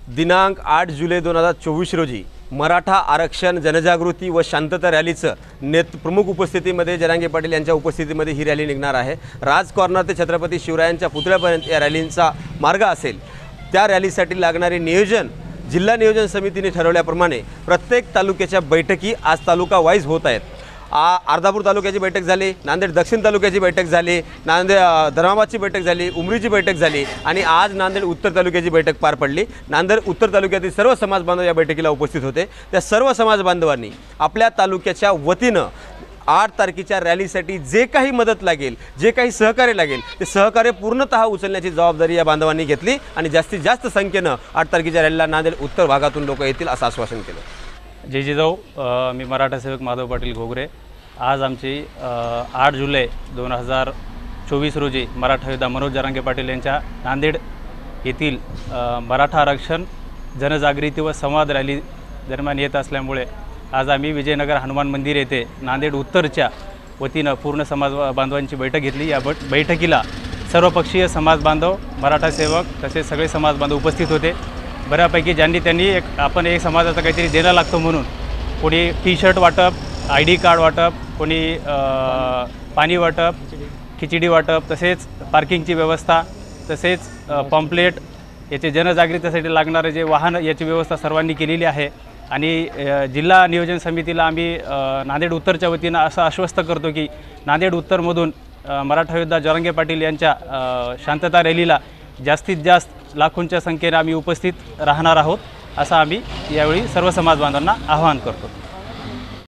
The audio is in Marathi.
दिनांक 8 जुलै 2024 रोजी मराठा आरक्षण जनजागृती व शांतता रॅलीचं प्रमुख उपस्थितीमध्ये जरांगे पाटील यांच्या उपस्थितीमध्ये ही रॅली निघणार आहे। राज कॉर्नर ते छत्रपती शिवरायांच्या पुतळ्यापर्यंत या रॅलींचा मार्ग असेल। त्या रॅलीसाठी लागणारे नियोजन जिल्हा नियोजन समितीने ठरवल्याप्रमाणे प्रत्येक तालुक्याच्या बैठकी आज तालुका वाईज होत आहेत। अर्धापूर तालुक्याची बैठक झाली, नांदेड दक्षिण तालुक्याची बैठक झाली, धर्माबादची बैठक झाली, उमरीची बैठक झाली आणि आज नांदेड उत्तर तालुक्याची बैठक पार पडली। नांदेड उत्तर तालुक्यातील सर्व समाज बांधव या बैठकीला उपस्थित होते। त्या सर्व समाज बांधवांनी आपल्या तालुक्याच्या वतीनं 8 तारखेच्या रॅलीसाठी जे काही मदत लागेल, जे काही सहकार्य लागेल ते सहकार्य पूर्णतः उचलण्याची जबाबदारी या बांधवांनी घेतली आणि जास्तीत जास्त संख्येनं 8 तारखेच्या रॅलीला नांदेड उत्तर भागातून लोक येतील असं आश्वासन केलं। जय जिजाऊ। मी मराठा सेवक माधव पाटील घोगरे। आज आमची 8 जुलै 2024 रोजी मराठा योद्धा मनोज जरांगे पाटील यांच्या नांदेड येथील मराठा आरक्षण जनजागृती व संवाद रॅली दरम्यान येत असल्यामुळे आज आम्ही विजयनगर हनुमान मंदिर येथे नांदेड उत्तरच्या वतीनं पूर्ण समाज बांधवांची बैठक घेतली। या बैठकीला सर्वपक्षीय समाज बांधव, मराठा सेवक तसेच सगळे समाज बांधव उपस्थित होते। बऱ्यापैकी त्यांनी आपण एक समाजाचा काहीतरी देणं लागतो म्हणून कोणी टी-शर्ट वाटप, ID कार्ड वाटप, कोणी पाणी वाटप, खिचडी वाटप, तसेच पार्किंगची व्यवस्था, तसेच पॉम्पलेट, याचे जनजागृतीसाठी लागणारे जे वाहन याची व्यवस्था सर्वांनी केलेली आहे। आणि जिल्हा नियोजन समितीला आम्ही नांदेड उत्तरच्या वतीनं असं आश्वस्त करतो की नांदेड उत्तरमधून मराठा योद्धा जरांगे पाटील यांच्या शांतता रॅलीला जास्तीत जास्त लाखोंच्या संख्येने आम्ही उपस्थित राहणार आहोत असं आम्ही यावेळी सर्व समाज बांधवांना आवाहन करतो।